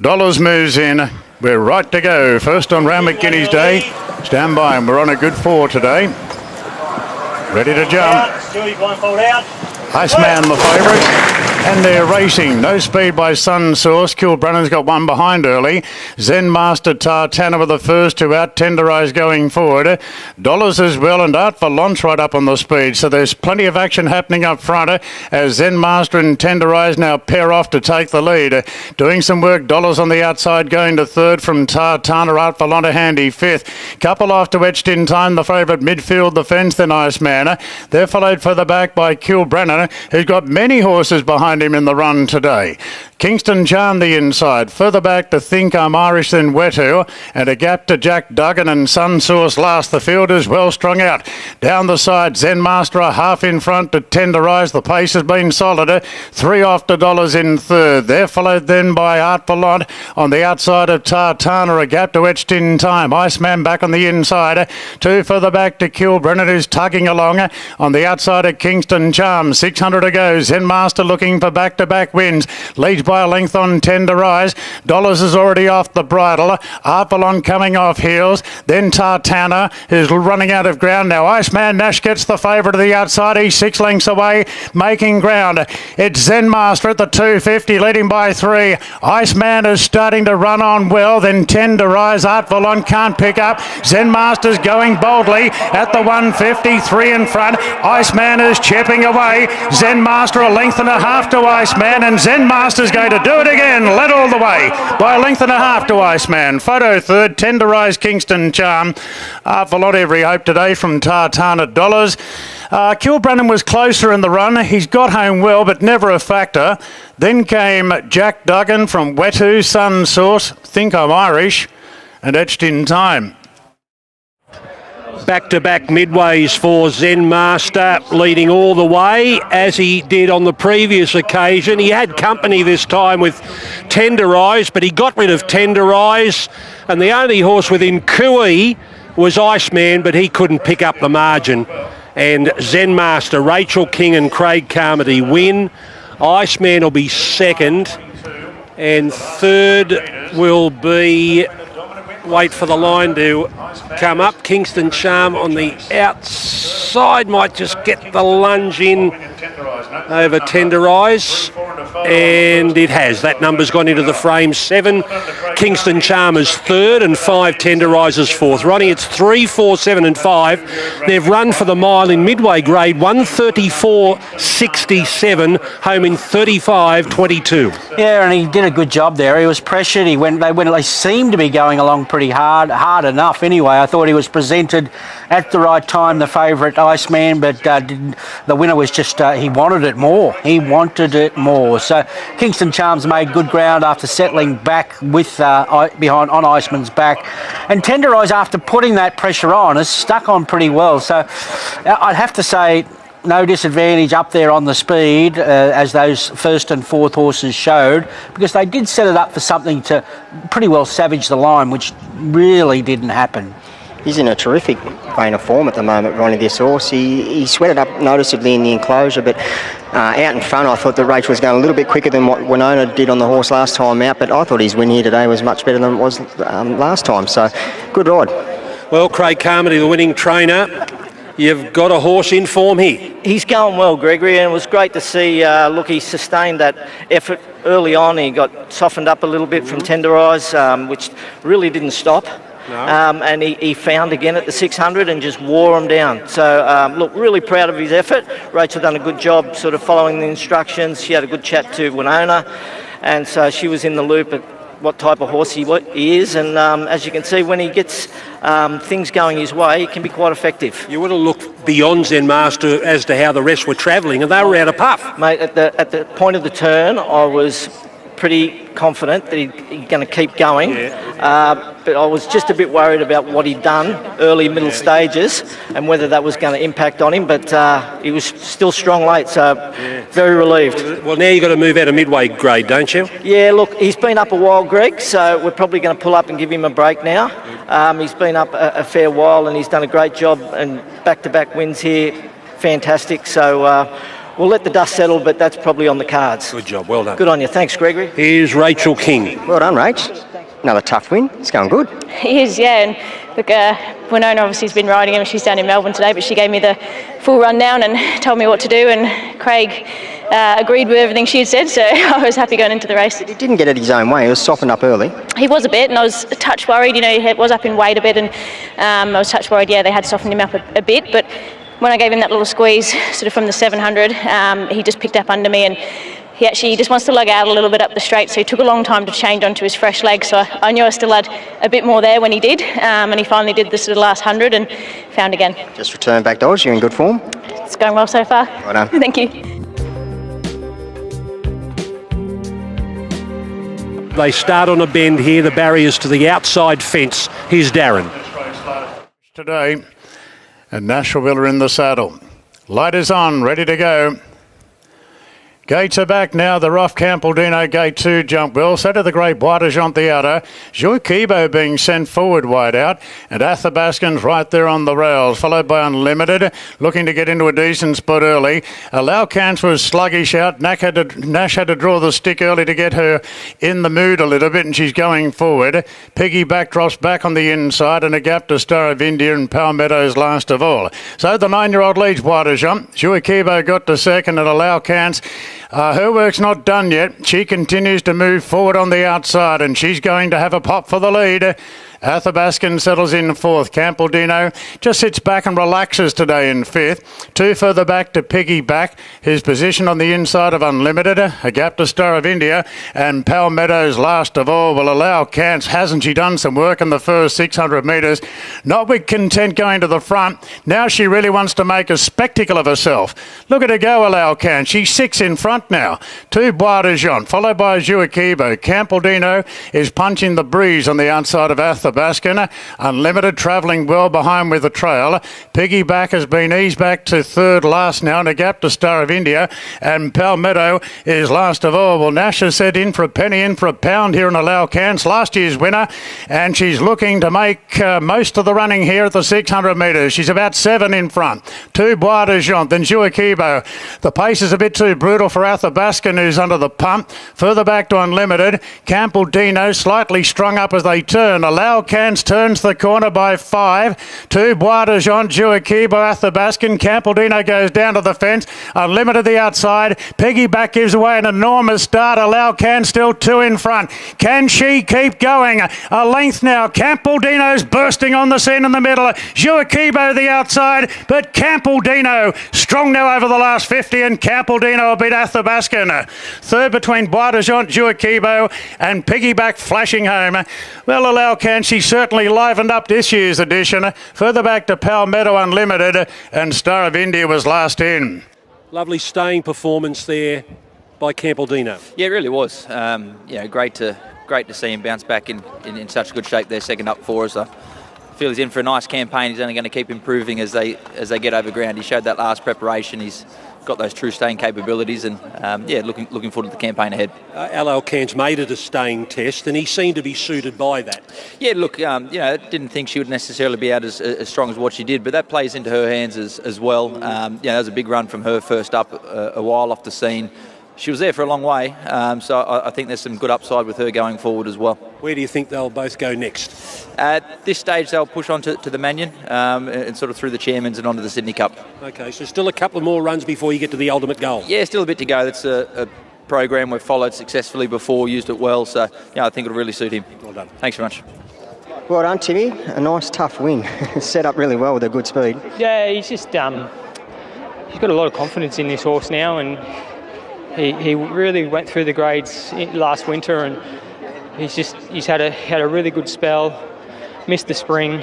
Dollars moves in. We're right to go. First on Randwick Guineas Day. Stand by, and we're on a good 4 today. Ready to jump. Iceman, the favourite. And they're racing. No speed by Sun Source. Kilbrannon's got one behind early. Zen Master Tartana with the first two out. Tenderize going forward. Dollars as well, and Art for Launch right up on the speed. So there's plenty of action happening up front as Zen Master and Tenderize now pair off to take the lead. Doing some work. Dollars on the outside going to third from Tartana. Art for Launch a handy fifth. Couple off to Etched in Time. The favourite midfield. The fence, then Iceman. They're followed further back by Kilbrannon, who's got many horses behind him in the run today. Kingston Charm the inside. Further back to Think I'm Irish Then Wetu, and a gap to Jack Duggan and Sun Source last. The field is well strung out. Down the side, Zen Master a half in front to Tenderize. The pace has been solid. 3 off to Dollars in third. They're followed then by Art Ballot on the outside of Tartana. A gap to Etched in Time. Iceman back on the inside. 2 further back to Kilbrannon, who's tugging along on the outside of Kingston Charm. 600 to go. Zen Master looking for back-to-back wins. Leads by a length on Tenderize. Dollars is already off the bridle. Arpelon coming off heels. Then Tartana, who's running out of ground now. Iceman Nash gets the favourite to the outside. He's 6 lengths away, making ground. It's Zen Master at the 250, leading by 3. Iceman is starting to run on well. Then Tenderize. Arpelon can't pick up. Zen Master's going boldly at the 150, 3 in front. Iceman is chipping away. Zen Master a length and a half to Iceman, and Zen Master's going to do it again. Led all the way by a length and a half to Iceman. Photo third, Tenderize Kingston Charm. For lot every hope today from Tartana. Dollars. Kilbrannon was closer in the run. He's got home well, but never a factor. Then came Jack Duggan from Wetu, Sun Source, Think I'm Irish, and Etched in Time. Back-to-back midways for Zen Master, leading all the way, as he did on the previous occasion. He had company this time with Tenderize, but he got rid of Tenderize, and the only horse within cooey was Iceman, but he couldn't pick up the margin. And Zen Master, Rachel King and Craig Carmody win. Iceman will be second, and third will be... Wait for the line to come up. Kingston Charm on the outside might just get the lunge in over Tenderize, and it has. That number's gone into the frame. 7 Kingston Charm is third, and 5 Tenderize is fourth. Ronnie, it's 3, 4, 7 and 5. They've run for the mile in Midway grade 1:34.67, home in 35.22. Yeah, and he did a good job there. He was pressured. They seemed to be going along pretty hard enough anyway. I thought he was presented at the right time, the favourite Iceman, but the winner was just, he wanted it more. He wanted it more. So Kingston Charms made good ground after settling back with behind on Iceman's back. And Tenderize, after putting that pressure on, has stuck on pretty well. So I'd have to say, no disadvantage up there on the speed, as those first and fourth horses showed, because they did set it up for something to pretty well savage the line, which really didn't happen. He's in a terrific vein of form at the moment, Ronnie, this horse. He sweated up noticeably in the enclosure, but out in front I thought the race was going a little bit quicker than what Winona did on the horse last time out, but I thought his win here today was much better than it was last time, so good ride. Well, Craig Carmody, the winning trainer, you've got a horse in form here. He's going well, Gregory, and it was great to see, he sustained that effort early on. He got softened up a little bit from Tenderize, which really didn't stop. No. And he found again at the 600 and just wore him down. So, look, really proud of his effort. Rachel done a good job sort of following the instructions. She had a good chat to Winona, and so she was in the loop at what type of horse he is, and as you can see, when he gets things going his way, he can be quite effective. You would have looked beyond Zen Master as to how the rest were travelling, and they were out of puff. Mate, at the point of the turn, I was pretty confident that he's going to keep going, but I was just a bit worried about what he'd done early middle stages and whether that was going to impact on him, but he was still strong late, so very relieved. Well, now you've got to move out of Midway grade, don't you? Yeah, look, he's been up a while, Greg, so we're probably going to pull up and give him a break now. He's been up a fair while and he's done a great job, and back-to-back wins here, fantastic, so we'll let the dust settle, but that's probably on the cards. Good job, well done. Good on you. Thanks, Gregory. Here's Rachel King. Well done, Rach. Another tough win. It's going good. He is, yeah. And look, Winona obviously has been riding him. She's down in Melbourne today, but she gave me the full rundown and told me what to do. And Craig agreed with everything she had said, so I was happy going into the race. He didn't get it his own way. He was softened up early. He was a bit, and I was a touch worried. You know, he was up in weight a bit, and I was a touch worried. Yeah, they had softened him up a bit, but when I gave him that little squeeze, sort of from the 700, he just picked up under me, and he just wants to lug out a little bit up the straight, so he took a long time to change onto his fresh leg. So I knew I still had a bit more there when he did, and he finally did the sort of last 100 and found again. Just returned back, Dodge. You're in good form. It's going well so far. Well done. Thank you. They start on a bend here. The barrier's to the outside fence. Here's Darren. Today, and Nashville are in the saddle. Light is on, ready to go. Gates are back now. They're off Campbell-Dino. Gate 2 jump well. So to the great Boitagent the outer. Joukibo being sent forward wide out. And Athabascan's right there on the rails. Followed by Unlimited. Looking to get into a decent spot early. Alaukans was sluggish out. Nash had to draw the stick early to get her in the mood a little bit. And she's going forward. Piggyback drops back on the inside. And a gap to Star of India and Palmetto's last of all. So the 9-year-old leads Boitagent. Joukibo got to second and Alaukans. Her work's not done yet. She continues to move forward on the outside, and she's going to have a pop for the lead. Athabascan settles in fourth. Campbell-Dino just sits back and relaxes today in fifth. 2 further back to Piggyback. His position on the inside of Unlimited. A gap to Star of India. And Palmetto's last of all will Alaukans. Hasn't she done some work in the first 600 metres? Not with content going to the front. Now she really wants to make a spectacle of herself. Look at her go, Alaukans. She's 6 in front now. 2 Boitagent, followed by Joukibo. Campbell-Dino is punching the breeze on the outside of Athabascan. Unlimited travelling well behind with the trail. Piggyback has been eased back to third last now and a gap to Star of India. And Palmetto is last of all. Well, Nash has said in for a penny, in for a pound here in Alaukans, last year's winner. And she's looking to make most of the running here at the 600 metres. She's about 7 in front. 2 Boitagent, then Joukibo. The pace is a bit too brutal for Athabascan, who's under the pump. Further back to Unlimited. Campbell-Dino slightly strung up as they turn. Alaukans turns the corner by 5. 2 Boitagent, Joukibo, Athabascan. Campbell-Dino goes down to the fence. Unlimited the outside. Piggyback gives away an enormous start. Alaukans still 2 in front. Can she keep going? A length now. Campbell-Dino's bursting on the scene in the middle. Joukibo the outside, but Campbell-Dino strong now over the last 50, and Campbell-Dino will beat Athabascan. Third between Boitagent, Joukibo, and Piggyback flashing home. Well, Alaukans, she certainly livened up this year's edition. Further back to Palmetto Unlimited, and Star of India was last in. Lovely staying performance there by Campbell-Dino. Yeah, it really was. Great to see him bounce back in such good shape there, second up for us. I feel he's in for a nice campaign. He's only going to keep improving as they get over ground. He showed that last preparation. He's got those true staying capabilities, and looking forward to the campaign ahead. Alaukans made it a staying test, and he seemed to be suited by that. Yeah, look, didn't think she would necessarily be out as strong as what she did, but that plays into her hands as well. That was a big run from her first up, a while off the scene. She was there for a long way, so I think there's some good upside with her going forward as well. Where do you think they'll both go next? At this stage, they'll push on to the Manion and sort of through the Chairmans and onto the Sydney Cup. Okay, so still a couple of more runs before you get to the ultimate goal. Yeah, still a bit to go. That's a program we've followed successfully before, used it well, so I think it'll really suit him. Well done. Thanks very much. Well done, Timmy. A nice, tough win. Set up really well with a good speed. Yeah, he's just he's got a lot of confidence in this horse now, and he really went through the grades last winter, and he's had a really good spell. Missed the spring,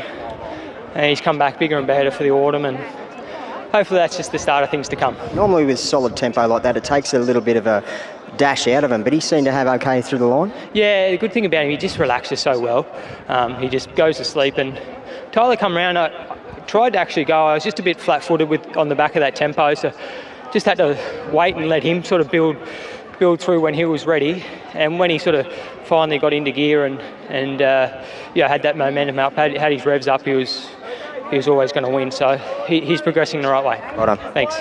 and he's come back bigger and better for the autumn, and hopefully that's just the start of things to come. Normally with solid tempo like that, it takes a little bit of a dash out of him, but he seemed to have okay through the line. Yeah, the good thing about him, he just relaxes so well. He just goes to sleep, and Tyler come round. I tried to actually go. I was just a bit flat-footed on the back of that tempo, so just had to wait and let him sort of build through when he was ready. And when he sort of finally got into gear and had that momentum up, had his revs up, he was always going to win. So he's progressing the right way. Well done. Thanks.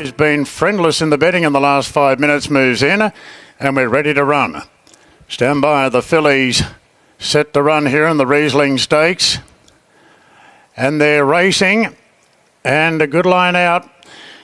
who's been friendless in the betting in the last 5 minutes, moves in, and we're ready to run. Stand by, the fillies set to run here in the Reisling Stakes. And they're racing, and a good line out.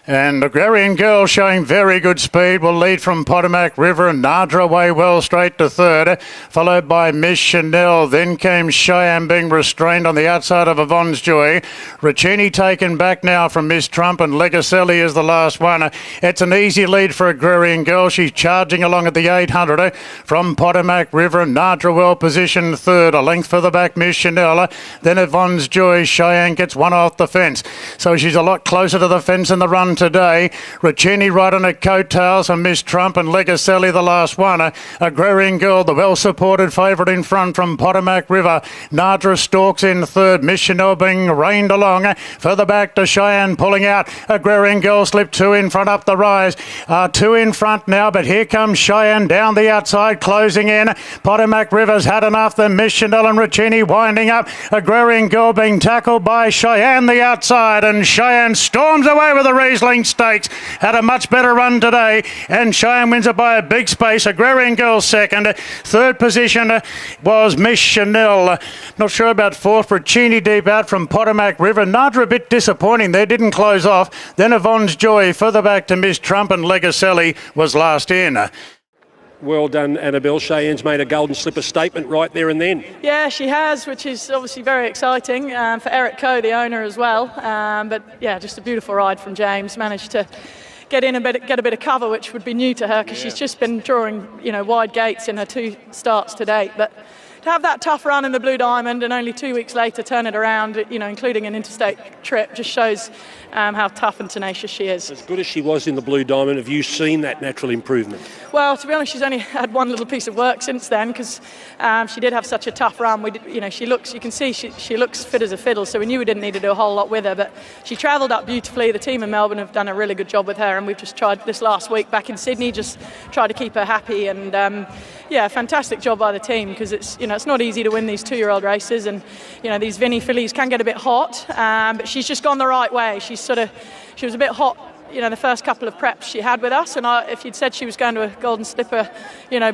And the Agrarian Girl showing very good speed will lead from Potomac River, and Nadra away well straight to third, followed by Miss Chanel. Then came Cheyenne being restrained on the outside of Yvonne's Joy. Riccini taken back now from Miss Trump, and Legacelli is the last one. It's an easy lead for Agrarian Girl. She's charging along at the 800 from Potomac River. Nadra well positioned third, a length further back Miss Chanel. Then Yvonne's Joy. Cheyenne gets one off the fence, so she's a lot closer to the fence in the run today. Riccini right on her coattails, and Miss Trump and Legacelli the last one. Agrarian Girl, the well-supported favourite in front from Potomac River. Nadra stalks in third. Miss Chanel being reined along. Further back to Cheyenne pulling out. Agrarian Girl slipped two in front up the rise. Two in front now, but here comes Cheyenne down the outside, closing in. Potomac River's had enough. Then Miss Chanel and Riccini winding up. Agrarian Girl being tackled by Cheyenne the outside, and Cheyenne storms away with the Reisling Stakes. Had a much better run today, and Cheyenne wins it by a big space. Agrarian Girl second. Third position was Miss Chanel. Not sure about fourth. Riccini deep out from Potomac River. Nadra a bit disappointing there, didn't close off. Then Yvonne's Joy further back to Miss Trump, and Legacelli was last in. Well done, Annabelle. Cheyenne's made a golden slipper statement right there and then. Yeah, she has, which is obviously very exciting for Eric Coe, the owner, as well. But yeah, just a beautiful ride from James. Managed to get in get a bit of cover, which would be new to her because she's just been drawing, wide gates in her two starts to date. But to have that tough run in the Blue Diamond and only 2 weeks later turn it around, including an interstate trip, just shows how tough and tenacious she is. As good as she was in the Blue Diamond, have you seen that natural improvement? Well, to be honest, she's only had one little piece of work since then because she did have such a tough run. She looks fit as a fiddle, so we knew we didn't need to do a whole lot with her. But she travelled up beautifully. The team in Melbourne have done a really good job with her, and we've just tried this last week back in Sydney, just tried to keep her happy. And fantastic job by the team because it's not easy to win these 2-year-old races, and these Vinny fillies can get a bit hot. But she's just gone the right way. She was a bit hot, the first couple of preps she had with us, and if you'd said she was going to a golden slipper,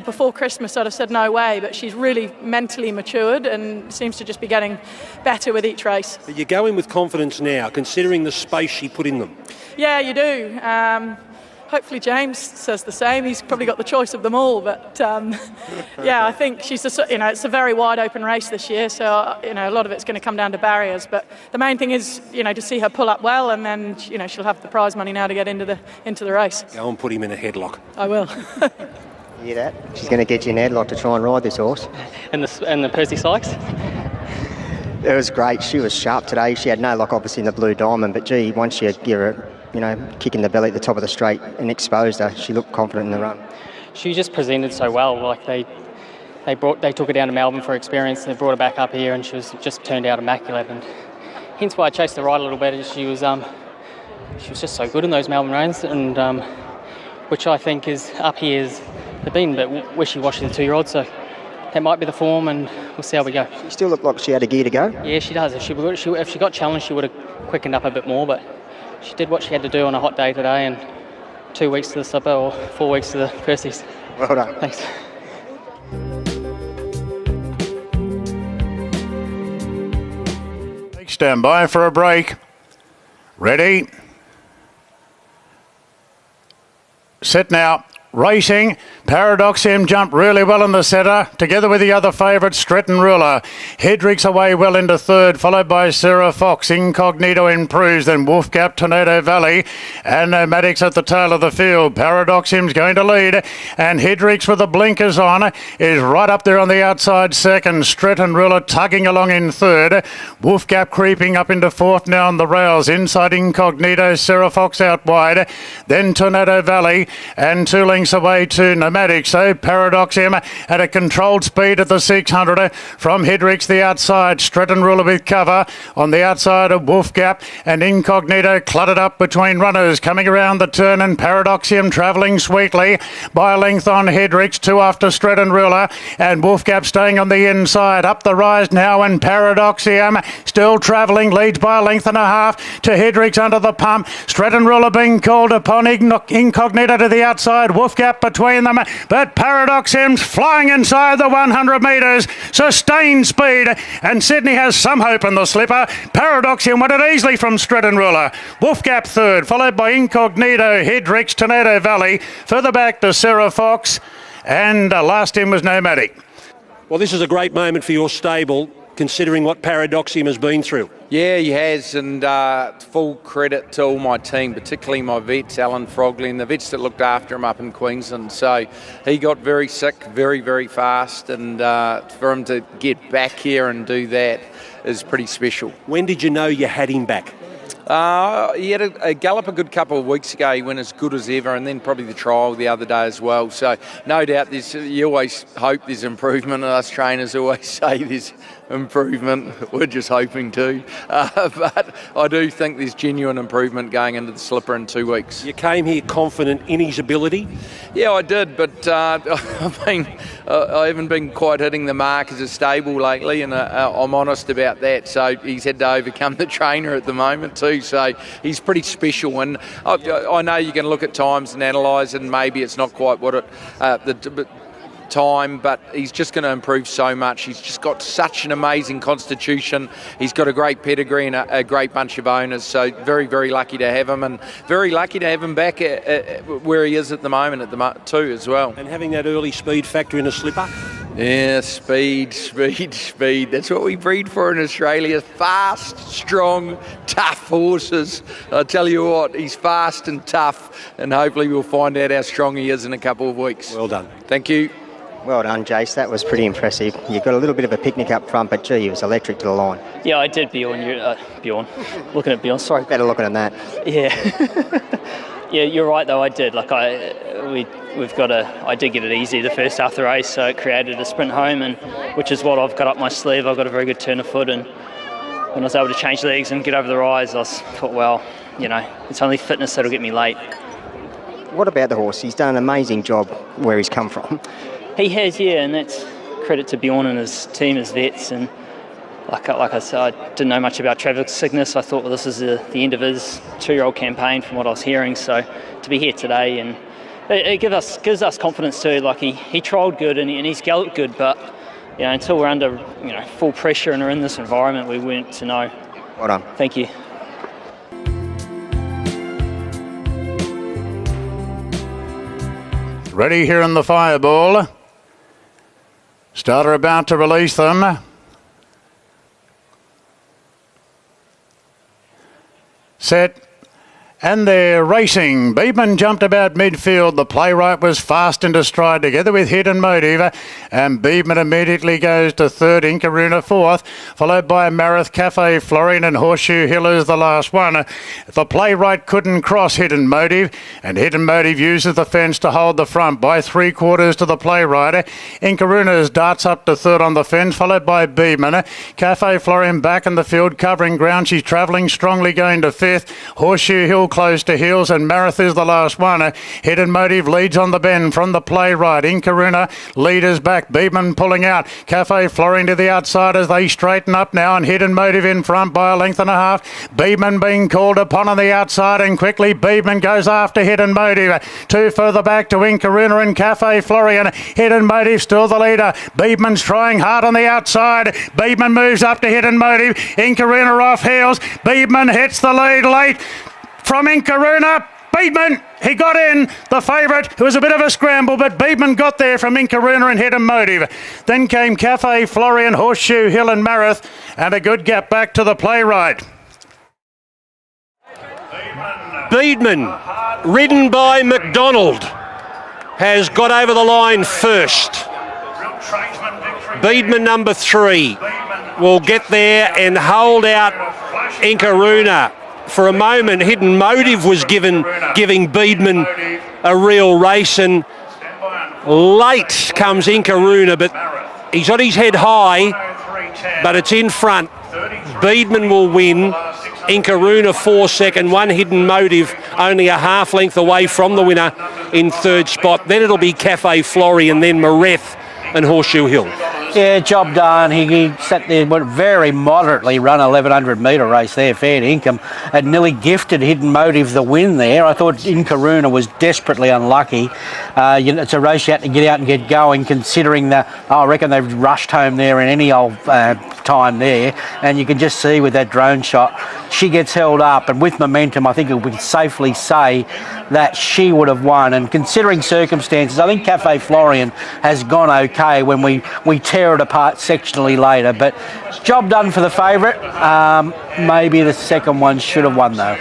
before Christmas, I'd have said no way. But she's really mentally matured and seems to just be getting better with each race. But you're going with confidence now, considering the space she put in them. Yeah, you do. Hopefully James says the same. He's probably got the choice of them all. But I think she's it's a very wide open race this year, so a lot of it's going to come down to barriers. But the main thing is to see her pull up well, and then she'll have the prize money now to get into the race. Go and put him in a headlock. I will. You hear that? She's going to get you in a headlock to try and ride this horse. And the Percy Sykes. It was great. She was sharp today. She had no luck, obviously, in the Blue Diamond, but gee, once you give her kick in the belly at the top of the straight and exposed her, she looked confident in the run. She just presented so well. Like they took her down to Melbourne for experience, and they brought her back up here, and she was just turned out immaculate. And hence why I chased the ride a little bit. She was just so good in those Melbourne runs, and which I think is up here is they've been a bit wishy-washy, the 2-year-old. So that might be the form, and we'll see how we go. She still looked like she had a gear to go. Yeah, she does. If she got challenged, she would have quickened up a bit more, but she did what she had to do on a hot day today, and 2 weeks to the slipper or 4 weeks to the Percy's. Well done. Thanks. Stand by for a break. Ready. Set now. Racing. Paradoxium jumped really well in the centre, together with the other favourite, Stretton Ruler. Hedrick's away well into third, followed by Sarah Fox. Incognito improves, then Wolf Gap, Tornado Valley, and Nomadic's at the tail of the field. Paradoxium's going to lead, and Hedrick's with the blinkers on is right up there on the outside second. Stretton Ruler tugging along in third. Wolf Gap creeping up into fourth now on the rails. Inside Incognito, Sarah Fox out wide. Then Tornado Valley and 2 lengths lengths away to Nomadic. So Paradoxium at a controlled speed at the 600 from Hedricks the outside. Stratton Ruler with cover on the outside of Wolf Gap, and Incognito cluttered up between runners coming around the turn, and Paradoxium travelling sweetly by a length on Hedricks, 2 after Stratton Ruler, and Wolf Gap staying on the inside. Up the rise now, and Paradoxium still travelling, leads by a length and a half to Hedricks under the pump. Stratton Ruler being called upon, Incognito to the outside, Wolf Gap between them, but Paradoxium's flying inside the 100 metres, sustained speed, and Sydney has some hope in the slipper. Paradoxium won it easily from Stratton Ruler. Wolf Gap third, followed by Incognito, Hedricks, Tornado Valley, further back to Sarah Fox, and last in was Nomadic. Well, this is a great moment for your stable, considering what Paradoxium has been through. Yeah, he has, and full credit to all my team, particularly my vets, Alan Frogley, and the vets that looked after him up in Queensland. So he got very sick very, very fast, and for him to get back here and do that is pretty special. When did you know you had him back? He had a gallop a good couple of weeks ago. He went as good as ever, and then probably the trial the other day as well. So no doubt you always hope there's improvement, and us trainers always say there's improvement. We're just hoping to. But I do think there's genuine improvement going into the slipper in 2 weeks. You came here confident in his ability? Yeah, I did, but I haven't been quite hitting the mark as a stable lately, and I'm honest about that. So he's had to overcome the trainer at the moment too. So he's pretty special, and I know you can look at times and analyse, and maybe it's not quite what the time, but he's just going to improve so much. He's just got such an amazing constitution. He's got a great pedigree and a great bunch of owners, so very, very lucky to have him, and very lucky to have him back where he is at the moment too as well. And having that early speed factor in a slipper? Yeah, speed. That's what we breed for in Australia. Fast, strong, tough horses. I tell you what, he's fast and tough, and hopefully we'll find out how strong he is in a couple of weeks. Well done. Thank you. Well done, Jace. That was pretty impressive. You got a little bit of a picnic up front, but gee, he was electric to the line. Yeah, I did, Bjorn. Bjorn. Looking at Bjorn, sorry. Better looking at that. Yeah. Yeah, you're right though. I did. I did get it easy the first half of the race, so it created a sprint home, and which is what I've got up my sleeve. I've got a very good turn of foot, and when I was able to change legs and get over the rise, I thought, well, it's only fitness that'll get me late. What about the horse? He's done an amazing job where he's come from. He has, yeah, and that's credit to Bjorn and his team as vets. And like I said, I didn't know much about Travis Cygnus. I thought, well, this is the end of his 2-year-old campaign from what I was hearing. So to be here today, and it gives us confidence too. Like he trialled good and he's galloped good, but until we're under full pressure and are in this environment, we weren't to know. Well done. Thank you. Ready here in the fireball. Starter about to release them. Set. And they're racing. Beebman jumped about midfield. The playwright was fast into stride together with Hidden Motive. And Beebman immediately goes to third, Inkaruna fourth, followed by Marath, Cafe, Florian and Horseshoe Hill is the last one. The playwright couldn't cross Hidden Motive, and Hidden Motive uses the fence to hold the front by 3/4 to the playwright. Inkaruna's darts up to third on the fence, followed by Beebman. Cafe, Florian back in the field, covering ground. She's travelling strongly going to fifth. Horseshoe Hill close to heels, and Marath is the last one. Hidden Motive leads on the bend from the playwright. Inkaruna leaders back. Beebman pulling out. Cafe Florian to the outside as they straighten up now, and Hidden Motive in front by a length and a half. Beebman being called upon on the outside, and quickly Beebman goes after Hidden Motive. 2 further back to Inkaruna and Cafe Florian. Hidden Motive still the leader. Beebman's trying hard on the outside. Beebman moves up to Hidden Motive. Inkaruna off heels. Beebman hits the lead late from Inkaruna. Beebman, he got in, the favourite. It was a bit of a scramble, but Beebman got there from Inkaruna and Hidden Motive. Then came Cafe, Florian, Horseshoe Hill and Marath, and a good gap back to the playwright. Beebman, ridden by McDonald, has got over the line first. Beebman number 3 will get there and hold out Inkaruna. for a moment, Hidden Motive was giving Beedman a real race, and late comes Inkaruna, but he's got his head high, but it's in front. Beedman will win. Inkaruna 4-2, one Hidden Motive only a half length away from the winner in third spot. Then it'll be Cafe Flory and then Mareth and Horseshoe Hill. Yeah, job done. He sat there, went very moderately run a 1100 metre race there, fair income, and nearly gifted Hidden Motive the win there. I thought Inkaruna was desperately unlucky. It's a race you had to get out and get going, considering that I reckon they've rushed home there in any old time there, and you can just see with that drone shot, she gets held up, and with momentum, I think we can safely say that she would have won. And considering circumstances, I think Cafe Florian has gone okay when we tear it apart sectionally later, but job done for the favourite. Maybe the second one should have won though.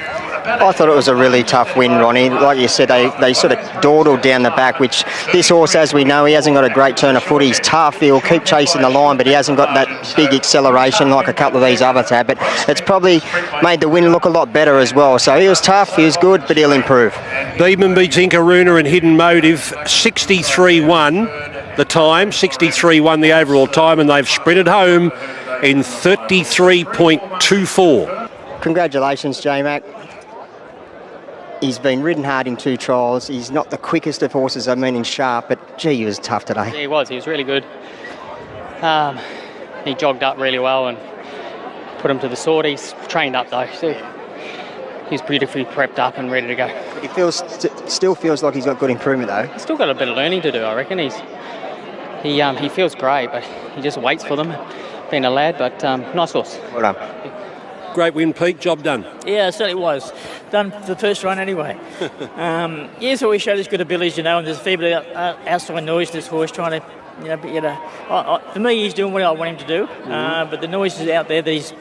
I thought it was a really tough win, Ronnie. Like you said, they sort of dawdled down the back, which this horse, as we know, he hasn't got a great turn of foot. He's tough. He'll keep chasing the line, but he hasn't got that big acceleration like a couple of these others have. But it's probably made the win look a lot better as well. So he was tough, he was good, but he'll improve. Beedman beats Inkaruna and Hidden Motive 63-1 the time, 63-1 the overall time, and they've sprinted home in 33.24. Congratulations, J-Mac. He's been ridden hard in 2 trials. He's not the quickest of horses, I mean in sharp, but gee, he was tough today. Yeah, he was really good. He jogged up really well and put him to the sword. He's trained up though, so he's beautifully prepped up and ready to go. He still feels like he's got good improvement though. He's still got a bit of learning to do, I reckon. He feels great, but he just waits for them. Being a lad, but nice horse. Well done. Great win, Pete. Job done. Yeah, it certainly was. Done for the first run anyway. He's always showed his good abilities, and there's a fair bit of outside noise to this horse trying to, for me, he's doing what I want him to do, but the noise is out there that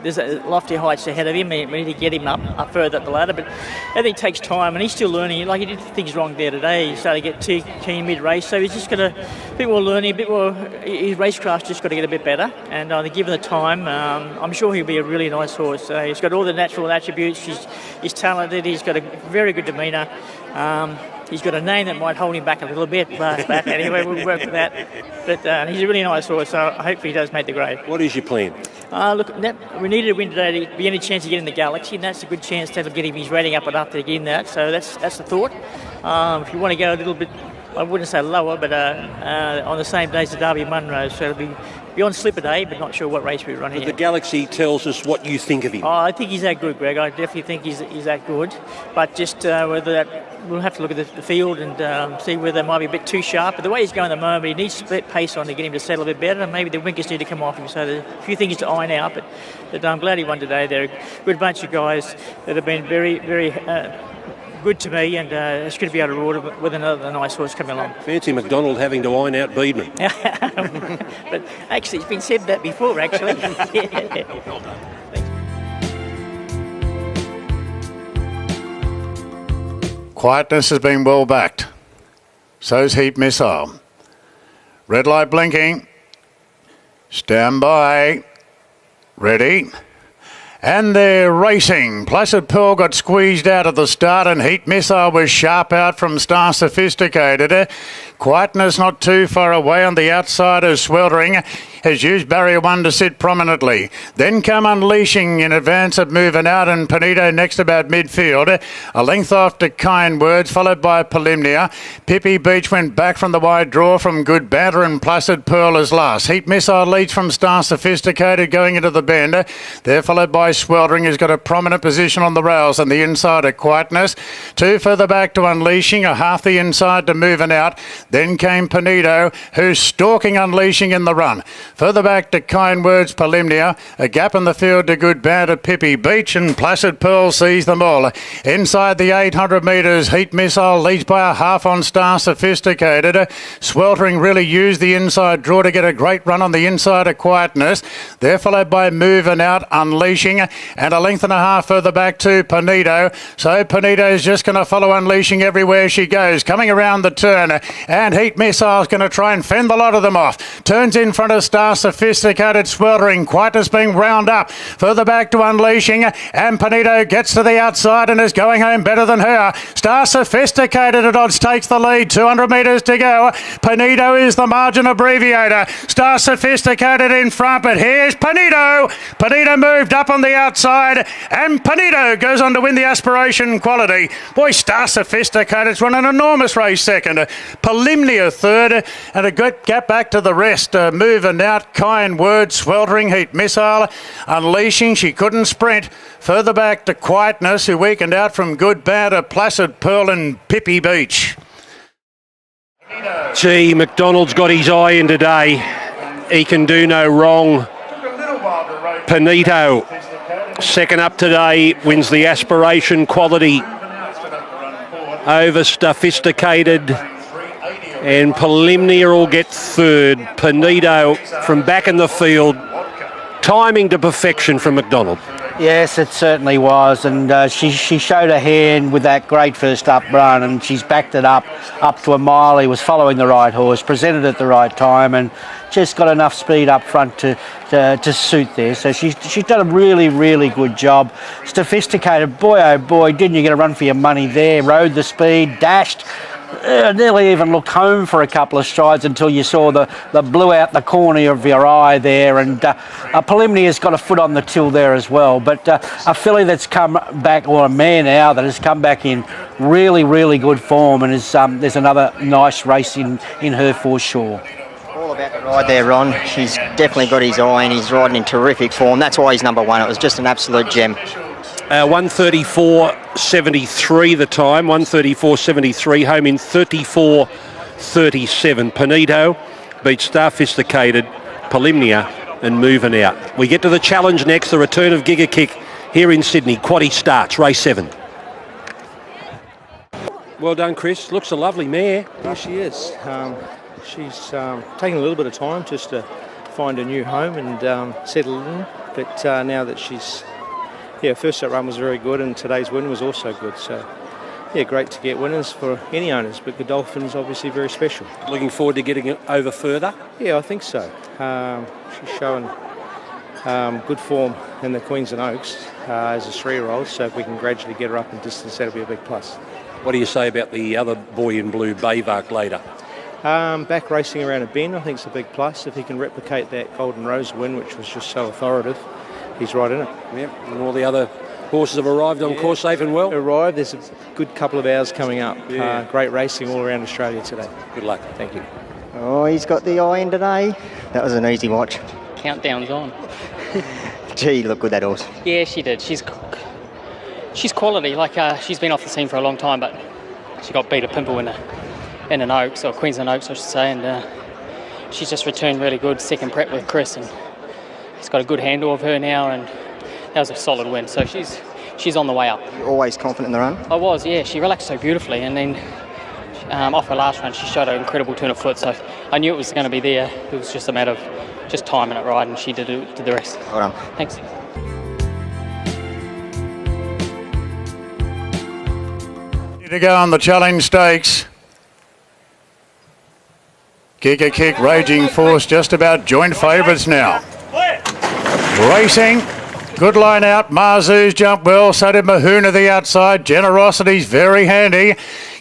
there's lofty heights ahead of him. We need to get him up further up the ladder, but everything takes time, and he's still learning. Like, he did things wrong there today. He started to get too keen mid-race, so he's just got a bit more learning, a bit more. His racecraft's just got to get a bit better, and given the time, I'm sure he'll be a really nice horse. He's got all the natural attributes. He's talented. He's got a very good demeanour. He's got a name that might hold him back a little bit, but anyway, we'll work with that. But he's a really nice horse, so I hope he does make the grade. What is your plan? Look, we needed a win today to be any chance of getting the Galaxy, and that's a good chance to get his rating up and up to get that. So that's the thought. If you want to go a little bit, I wouldn't say lower, but on the same day as the Derby Munro, so it'll be on Slipper Day, but not sure what race we run here. The Galaxy tells us what you think of him. I think he's that good, Greg. I definitely think he's that good. But just whether that, we'll have to look at the field and see whether they might be a bit too sharp. But the way he's going at the moment, he needs to split pace on to get him to settle a bit better. And maybe the winkers need to come off him. So there's a few things to iron out. But I'm glad he won today. They're a good bunch of guys that have been very, very good to me, and it's good to be able to reward with another nice horse coming along. Fancy McDonald having to iron out Beedman. But actually, it's been said that before, actually. Well done. Quietness has been well backed. So's Heat Missile. Red light blinking. Stand by. Ready. And they're racing. Placid Pearl got squeezed out at the start, and Heat Missile was sharp out from Star Sophisticated. Quietness not too far away on the outside as Sweltering has used barrier 1 to sit prominently. Then come Unleashing in advance of moving out, and Panito next about midfield. A length off to Kind Words, followed by Polymnia. Pippi Beach went back from the wide draw from Good Banter, and Placid Pearl is last. Heat Missile leads from Star Sophisticated going into the bend. They're followed by Sweltering, who's got a prominent position on the rails, and the inside of Quietness. 2 further back to Unleashing, a half the inside to moving out. Then came Panito, who's stalking Unleashing in the run. Further back to Kind Words, Polymnia. A gap in the field to Good Banter, Pippi Beach, and Placid Pearl sees them all. Inside the 800 metres, Heat Missile leads by a half on Star Sophisticated. Sweltering really used the inside draw to get a great run on the inside of Quietness. They're followed by Moving Out, Unleashing, and a length and a half further back to Panito. So Panito's just going to follow Unleashing everywhere she goes. Coming around the turn, and Heat Missile's going to try and fend the lot of them off. Turns in front of Star Star Sophisticated sweltering. Quietness being wound up. Further back to Unleashing. And Panito gets to the outside and is going home better than her. Star Sophisticated at odds takes the lead. 200 metres to go. Panito is the margin abbreviator. Star Sophisticated in front, but here's Panito. Panito moved up on the outside, and Panito goes on to win the Aspiration Quality. Boy, Star Sophisticated's run an enormous race second. Palimnia third, and a good gap back to the rest. Moving out, Kind Word, Sweltering, Heat Missile, Unleashing. She couldn't sprint. Further back to Quietness, who weakened out from Good Bad to Placid Pearl and Pippi Beach. Gee, McDonald's got his eye in today. He can do no wrong. Panito, second up today, wins the Aspiration Quality over Sophisticated, and Palimnia will get third. Panito from back in the field, timing to perfection from McDonald. Yes, it certainly was, and she showed her hand with that great first up run, and she's backed it up to a mile. He was following the right horse, presented at the right time, and just got enough speed up front to suit there. So she's done a really, really good job. Sophisticated, boy oh boy, didn't you get a run for your money there? Rode the speed, dashed. Nearly even looked home for a couple of strides until you saw the blue out the corner of your eye there, and Palimnia's got a foot on the till there as well. But a filly that's come back, or a mare now that has come back in really, really good form, and there's another nice race in her for sure. All about the ride there, Ron. He's definitely got his eye and he's riding in terrific form. That's why he's number one. It was just an absolute gem. 134.73 the time, 134.73, home in 34.37. Panito beats Sophisticated, Palimnia, and moving out. We get to the challenge next, the return of Giga Kick here in Sydney. Quaddy starts, race 7. Well done, Chris. Looks a lovely mare. Yeah, she is. She's taking a little bit of time just to find a new home and settle in. But now that she's... Yeah, first up run was very good, and today's win was also good. So, yeah, great to get winners for any owners, but Godolphin's obviously very special. Looking forward to getting it over further? Yeah, I think so. She's showing good form in the Queensland Oaks as a 3-year-old, so if we can gradually get her up in distance, that'll be a big plus. What do you say about the other boy in blue, Bayvark, later? Back racing around a bend, I think it's a big plus. If he can replicate that Golden Rose win, which was just so authoritative, he's right in it. Yep, and all the other horses have arrived on course safe and well? Arrived. There's a good couple of hours coming up. Yeah. Great racing all around Australia today. Good luck. Thank you. Oh, he's got the eye in today. That was an easy watch. Countdown's on. Gee, look good, that horse. Yeah, she did. She's quality. She's been off the scene for a long time, but she got beat a pimple in an Oaks, or Queensland Oaks, I should say, and she's just returned really good. Second prep with Chris, and he's got a good handle of her now, and that was a solid win. So she's on the way up. You're always confident in the run? I was, yeah. She relaxed so beautifully, and then off her last run, she showed an incredible turn of foot. So I knew it was going to be there. It was just a matter of just timing it right, and she did the rest. Well done. Thanks. To go on the Challenge Stakes. Giga Kick, Raging Force, just about joint favourites now. Racing, good line out. Marzu's jumped well, so did Mahuna the outside. Generosity's very handy.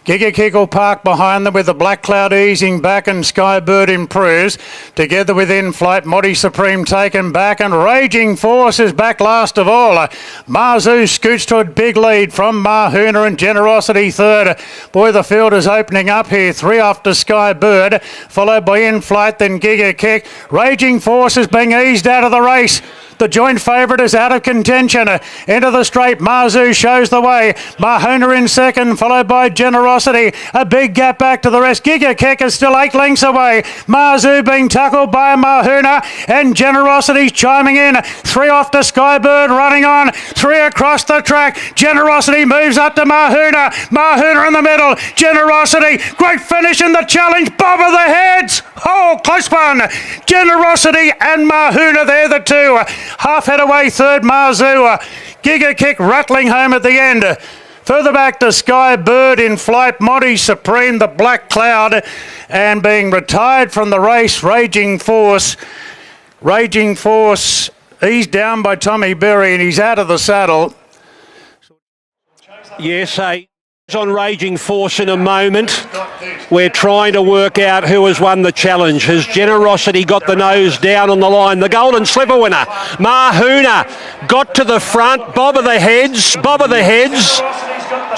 Giga Kick will park behind them with the Black Cloud easing back, and Skybird improves. Together with In Flight, Modi Supreme taken back, and Raging Force is back last of all. Marzu scoots to a big lead from Mahuna, and Generosity third. Boy, the field is opening up here. 3 off to Skybird, followed by In Flight, then Giga Kick. Raging Force is being eased out of the race. The joint favourite is out of contention. Into the straight, Marzu shows the way. Mahuna in second, followed by Generosity. A big gap back to the rest. Giga Kick is still 8 lengths away. Marzu being tackled by Mahuna, and Generosity chiming in. 3 off to Skybird, running on. 3 across the track. Generosity moves up to Mahuna. Mahuna in the middle. Generosity. Great finish in the challenge. Bob of the heads. Oh, close one. Generosity and Mahuna, they're the two. Half head away, third Marzu. Giga Kick rattling home at the end. Further back to Skybird, In Flight, Modi Supreme, the Black Cloud, and being retired from the race, Raging Force. Raging Force, he's down by Tommy Berry and he's out of the saddle. Yes, on Raging Force in a moment. We're trying to work out who has won the challenge. Has Generosity got the nose down on the line? The Golden Slipper winner, Mahuna, got to the front. Bob of the heads.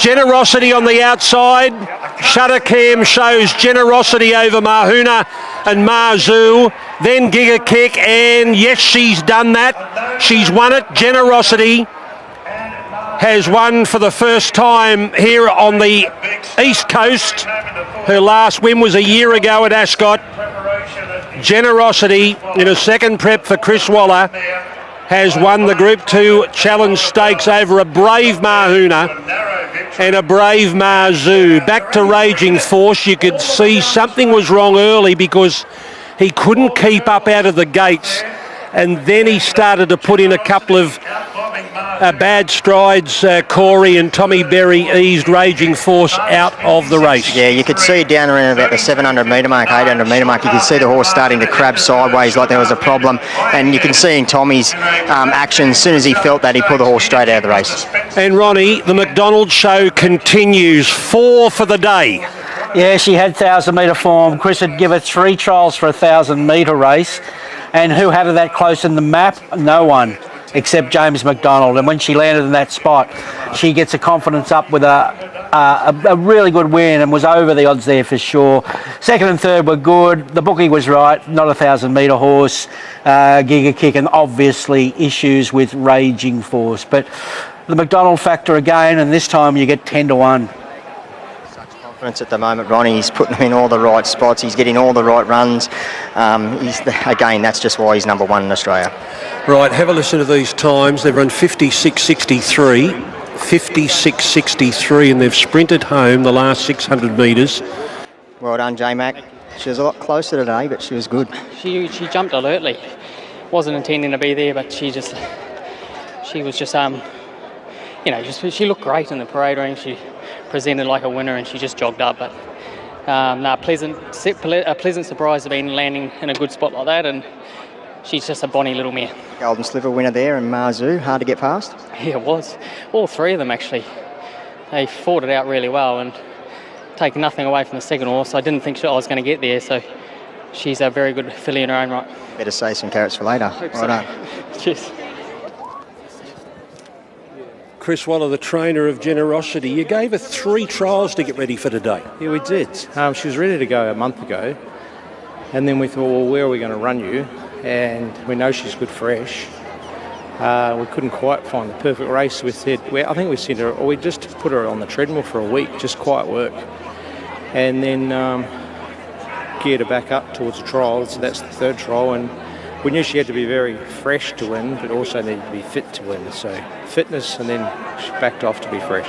Generosity on the outside. Shutter cam shows Generosity over Mahuna and Marzu. Then Giga Kick, and yes, she's done that. She's won it. Generosity has won for the first time here on the East Coast. Her last win was a year ago at Ascot. Generosity, in a second prep for Chris Waller, has won the Group 2 Challenge Stakes over a brave Mahuna and a brave Marzu. Back to Raging Force, you could see something was wrong early because he couldn't keep up out of the gates, and then he started to put in a couple of bad strides. Corey and Tommy Berry eased Raging Force out of the race. Yeah, you could see down around about the 700 metre mark, 800 metre mark, you could see the horse starting to crab sideways like there was a problem, and you can see in Tommy's action, as soon as he felt that, he pulled the horse straight out of the race. And Ronnie, the McDonald show continues. 4 for the day. Yeah, she had 1,000 metre form. Chris had given her 3 trials for a 1,000 metre race. And who had her that close in the map? No one, except James McDonald. And when she landed in that spot, she gets her confidence up with a really good win and was over the odds there for sure. Second and third were good. The bookie was right, not a 1,000 metre horse. Giga Kick, and obviously issues with Raging Force. But the McDonald factor again, and this time you get 10-1. At the moment, Ronnie, he's putting them in all the right spots, he's getting all the right runs. Again, that's just why he's number 1 in Australia. Right, have a listen to these times. They've run 56.63, and they've sprinted home the last 600 metres. Well done, J-Mac. She was a lot closer today, but she was good. She jumped alertly. Wasn't intending to be there, but she was just she looked great in the parade ring. She presented like a winner, and she just jogged up. But a pleasant surprise to be landing in a good spot like that, and she's just a bonny little mare. Golden Sliver winner there, and Marzu, hard to get past. Yeah, it was. All 3 of them actually. They fought it out really well and taken nothing away from the second horse. I didn't think I was going to get there, so she's a very good filly in her own right. Better save some carrots for later. Hope Well so. done. Cheers. Chris Waller, the trainer of Generosity, you gave her 3 trials to get ready for today. Yeah, we did. She was ready to go a month ago, and then we thought, well, where are we going to run you? And we know she's good fresh. We couldn't quite find the perfect race. We said, I think we sent her, or we just put her on the treadmill for a week, just quiet work, and then geared her back up towards the trial. So that's the 3rd trial, and we knew she had to be very fresh to win, but also needed to be fit to win. So fitness, and then she backed off to be fresh.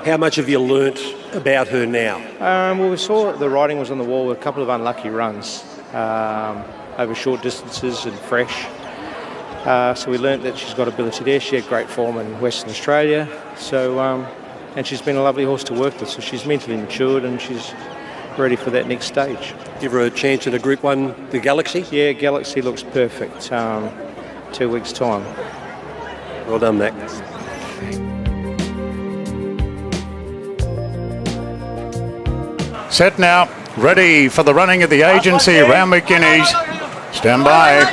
How much have you learnt about her now? Well, we saw the writing was on the wall with a couple of unlucky runs over short distances and fresh. So we learnt that she's got ability there. She had great form in Western Australia. So, and she's been a lovely horse to work with. So she's mentally matured and she's ready for that next stage. Give her a chance at a Group 1, the Galaxy? Yeah, Galaxy looks perfect. 2 weeks' time. Well done, Mac. Set now, ready for the running of the agency, Randwick Guineas. Stand by.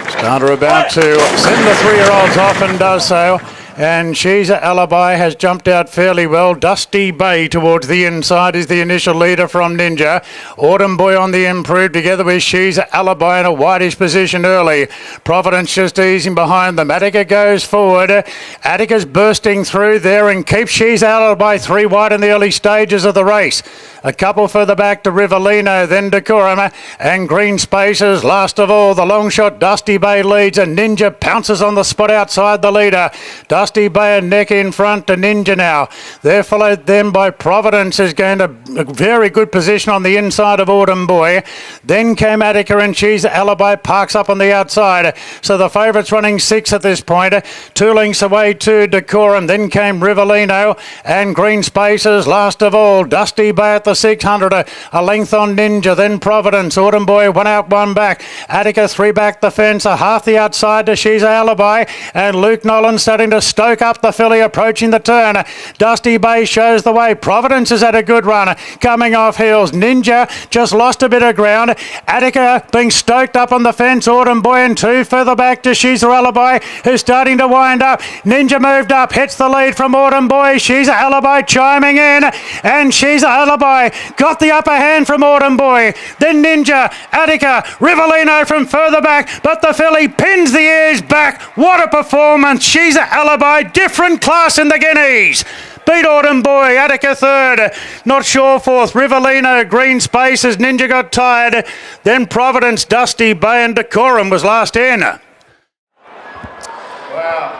Starter about to send the 3-year-olds off and does so. And She's a Alibi has jumped out fairly well. Dusty Bay towards the inside is the initial leader from Ninja. Autumn Boy on the improve together with She's a Alibi in a whitish position early. Providence just easing behind them. Attica goes forward. Attica's bursting through there and keeps She's a Alibi 3 wide in the early stages of the race. A couple further back to Rivellino, then Decorum and Green Spaces. Last of all, the long shot Dusty Bay leads and Ninja pounces on the spot outside the leader. Dusty Dusty Bay and neck in front to Ninja now. They're followed then by Providence, who's gained a very good position on the inside of Autumn Boy. Then came Attica, and she's Alibi parks up on the outside. So the favourites running 6 at this point. 2 lengths away to Decorum. Then came Rivellino and Green Spaces. Last of all, Dusty Bay at the 600. A length on Ninja. Then Providence. Autumn Boy 1 out, 1 back. Attica 3 back the fence. A half the outside to She's Alibi. And Luke Nolan starting to stoke up the filly approaching the turn. Dusty Bay shows the way. Providence has had a good run. Coming off heels. Ninja just lost a bit of ground. Attica being stoked up on the fence. Autumn Boy and 2 further back to She's Alibi, who's starting to wind up. Ninja moved up, hits the lead from Autumn Boy. She's Alibi chiming in, and She's Alibi got the upper hand from Autumn Boy. Then Ninja, Attica, Rivellino from further back, but the filly pins the ears back. What a performance. She's Alibi, different class in the Guineas. Beat Autumn Boy, Attica 3rd, Not Sure 4th, Rivellino, Green Spaces, Ninja got tired, then Providence, Dusty Bay and Decorum was last in.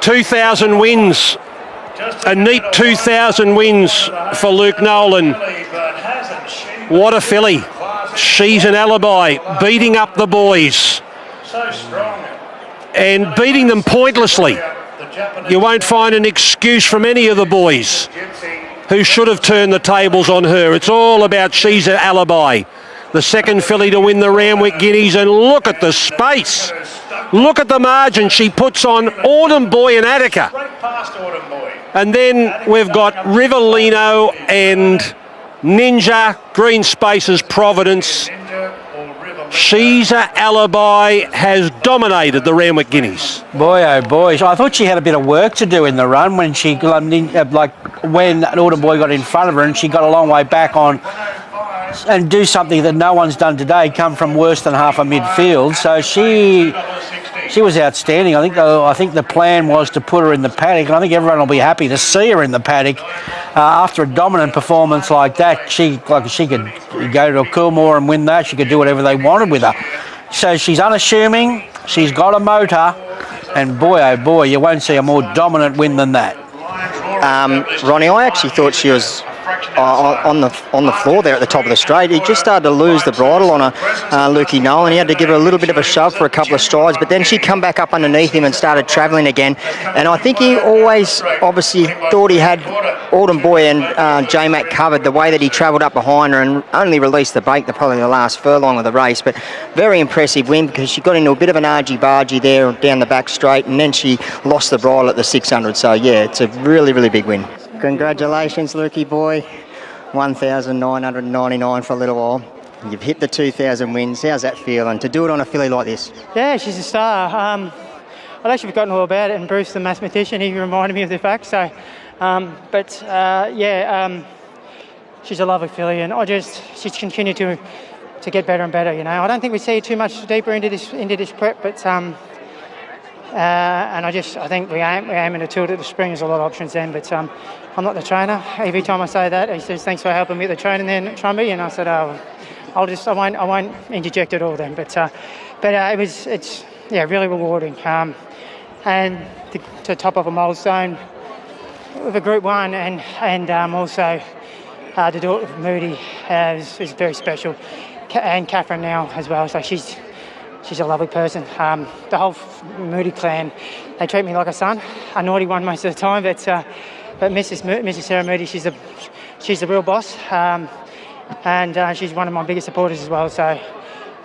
2,000 wins, a neat 2,000 wins for Luke Nolan. What a filly. She's an Alibi, beating up the boys. So strong. And beating them pointlessly. You won't find an excuse from any of the boys who should have turned the tables on her. It's all about She's an Alibi. The second filly to win the Randwick Guineas, and look at the space. Look at the margin she puts on Autumn Boy and Attica. And then we've got Rivellino and Ninja, Green Spaces, Providence. She's an Alibi has dominated the Randwick Guineas. Boy, oh boy. I thought she had a bit of work to do in the run when she, when Autumn Boy got in front of her and she got a long way back on and do something that no one's done today, come from worse than half a midfield. So she was outstanding. I think the plan was to put her in the paddock, and I think everyone will be happy to see her in the paddock. After a dominant performance like that, she could go to Coolmore and win that. She could do whatever they wanted with her. So she's unassuming, she's got a motor, and boy, oh boy, you won't see a more dominant win than that. Ronnie, I actually thought she was on the floor there at the top of the straight. He just started to lose the bridle on her, Lukey Nolan. He had to give her a little bit of a shove for a couple of strides, but then she come back up underneath him and started travelling again. And I think he always obviously thought he had Autumn Boy and J-Mac covered the way that he travelled up behind her and only released the brake probably the last furlong of the race. But very impressive win because she got into a bit of an argy-bargy there down the back straight, and then she lost the bridle at the 600. So yeah, it's a really, really big win. Congratulations, Lukey boy. 1,999 for a little while. You've hit the 2,000 wins. How's that feel? And to do it on a filly like this? Yeah, she's a star. I'd actually forgotten all about it, and Bruce, the mathematician, he reminded me of the fact. So, she's a lovely filly, and she's continued to get better and better. You know, I don't think we see too much deeper into this prep, but and I think we're aiming to tilt at the spring. There's a lot of options then, but I'm not the trainer. Every time I say that, he says, "Thanks for helping me with the training then, Trumby," and I said, "Oh, I won't interject at all then." But it's really rewarding. And to top off a milestone with a Group 1 and also to do it with Moody is very special, and Catherine now as well. So she's a lovely person. The whole Moody clan, they treat me like a son, a naughty one most of the time. But Mrs. Sarah Moody, she's the real boss, and she's one of my biggest supporters as well. So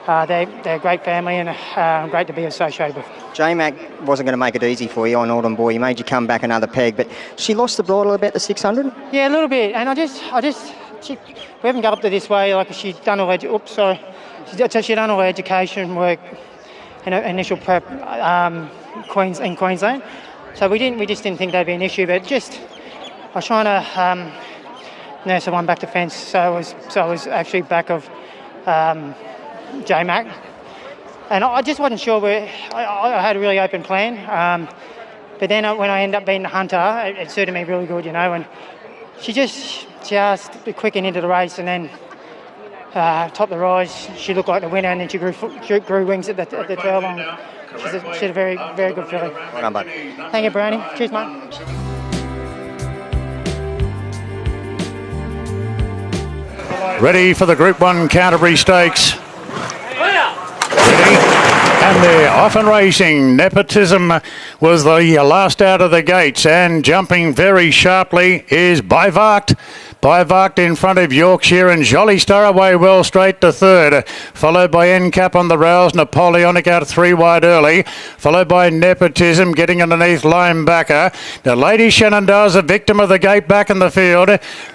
they're a great family, and great to be associated with. J-Mac wasn't going to make it easy for you on Autumn Boy. He made you come back another peg, but she lost the bridle about the 600. Yeah, a little bit, and we haven't got up to this way. Like she'd done all her education work in her initial prep in Queensland. So we just didn't think that'd be an issue. But I was trying to nurse her one back to fence, so I was actually back of J-Mac, and I just wasn't sure where. I had a really open plan, but then when I ended up being the hunter, it suited me really good, you know. And she just quicken into the race, and then top the rise, she looked like the winner, and then she grew wings at the furlong she's a very, very good filly. Well done, bud. Thank you, Brownie. Cheers, mate. Ready for the Group 1 Canterbury Stakes. Ready? And they're off and racing. Nepotism was the last out of the gates, and jumping very sharply is Bivakt. Bivakt in front of Yorkshire, and Jolly Star away well straight to third, followed by NCAP on the rails. Napoleonic out 3 wide early, followed by Nepotism getting underneath Linebacker. Now Lady Shenandoah's a victim of the gate back in the field,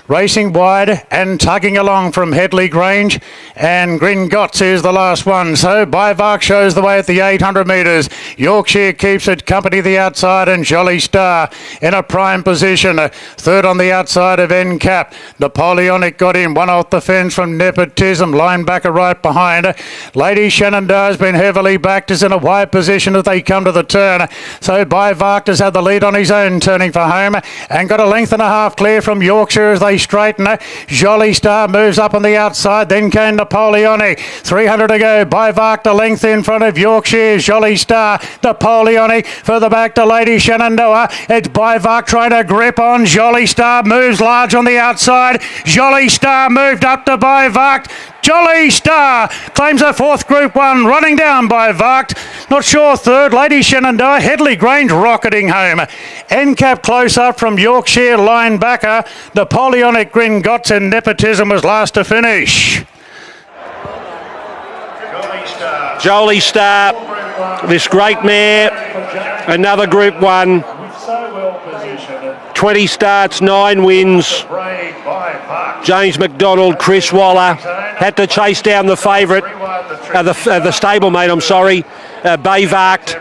racing wide and tugging along from Headley Grange, and Gringotts is the last one. So Bivakt shows the way at the 800 metres. Yorkshire keeps it company the outside, and Jolly Star in a prime position. Third on the outside of NCAP. Napoleonic got in, one off the fence from Nepotism. Linebacker right behind. Lady Shenandoah has been heavily backed, is in a wide position as they come to the turn. So Bivakt has had the lead on his own, turning for home, and got a length and a half clear from Yorkshire as they straighten. Jolly Star moves up on the outside, then came Napoleonic. 300 to go. Bivakt a length in front of Yorkshire. Jolly Star, Napoleonic further back to Lady Shenandoah. It's Bivakt trying to grip on Jolly Star, moves large on the outside. Jolly Star moved up to Bivakt. Jolly Star claims a fourth Group 1, running down Bivakt. Not sure third. Lady Shenandoah. Headley Grange rocketing home. NCAP close up from Yorkshire. Linebacker. Napoleonic, Gringotts, and Nepotism was last to finish. Jolly Star, this great mare, another Group 1. 20 starts, 9 wins. James McDonald, Chris Waller had to chase down the favourite, the stablemate, Bivakt,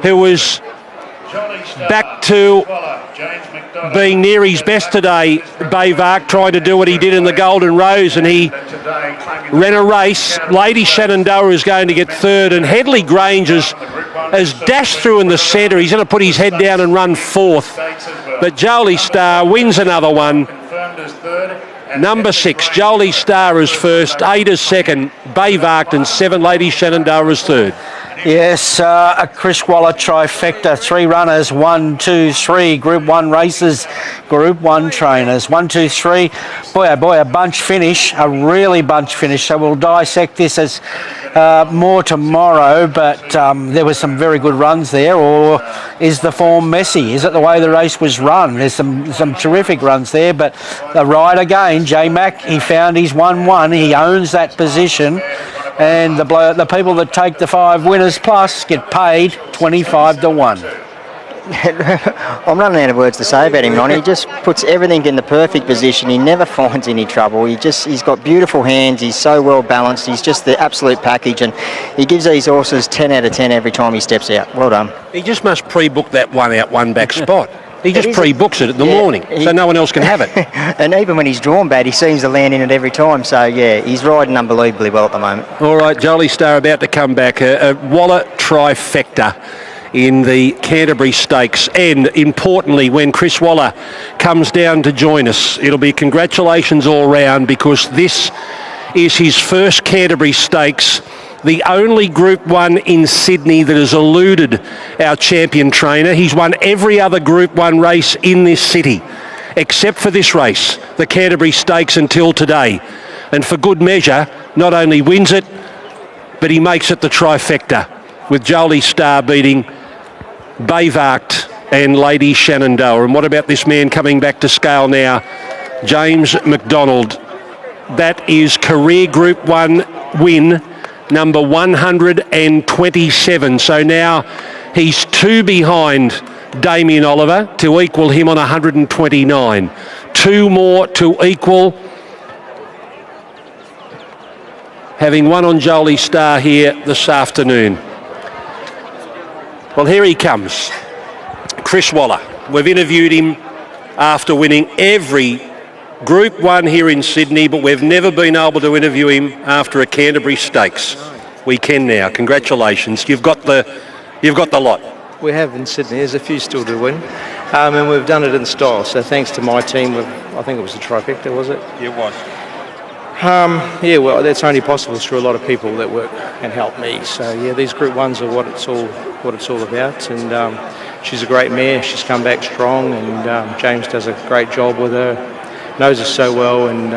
who was back to being near his best today. Bivakt trying to do what he did in the Golden Rose, and he ran a race. Lady Shenandoah is going to get third, and Headley Grange has dashed through in the centre. He's going to put his head down and run fourth. But Jolly Star wins another one. Number 6, Jolly Star is first, 8 is second, Bivakt and 7, Lady Shenandoah is third. Yes, a Chris Waller trifecta. 3 runners, 1, 2, 3. Group 1 races, Group 1 trainers. 1, 2, 3. Boy, oh boy, a bunch finish, a really bunch finish. So we'll dissect this as more tomorrow, but there was some very good runs there. Or is the form messy? Is it the way the race was run? There's some terrific runs there, but the ride again, J Mac, he found his 1-1. He owns that position. And the people that take the 5 winners plus get paid 25 to 1. I'm running out of words to say about him, Ronnie. He just puts everything in the perfect position. He never finds any trouble. He's got beautiful hands. He's so well balanced. He's just the absolute package, and he gives these horses 10 out of 10 every time he steps out. Well done. He just must pre-book that one back spot. He just pre-books it in the morning, so no one else can have it. And even when he's drawn bad, he seems to land in it every time. So, yeah, he's riding unbelievably well at the moment. All right, Jolly Star about to come back. A Waller trifecta in the Canterbury Stakes. And, importantly, when Chris Waller comes down to join us, it'll be congratulations all round, because this is his first Canterbury Stakes, the only Group 1 in Sydney that has eluded our champion trainer. He's won every other Group 1 race in this city, except for this race, the Canterbury Stakes, until today. And for good measure, not only wins it, but he makes it the trifecta, with Jolly Star beating Bivakt and Lady Shenandoah. And what about this man coming back to scale now? James McDonald. That is career Group 1 win number 127. So now he's 2 behind Damien Oliver to equal him on 129. 2 more to equal, having won on Jolly Star here this afternoon. Well, here he comes, Chris Waller. We've interviewed him after winning every Group 1 here in Sydney, but we've never been able to interview him after a Canterbury Stakes. We can now. Congratulations. You've got the lot. We have in Sydney. There's a few still to win, and we've done it in style. So thanks to my team, I think it was the trifecta, was it? It was. Yeah, well, that's only possible through a lot of people that work and help me. So yeah, these Group 1s are what it's all about. And she's a great mare. She's come back strong, and James does a great job with her. Knows her so well, and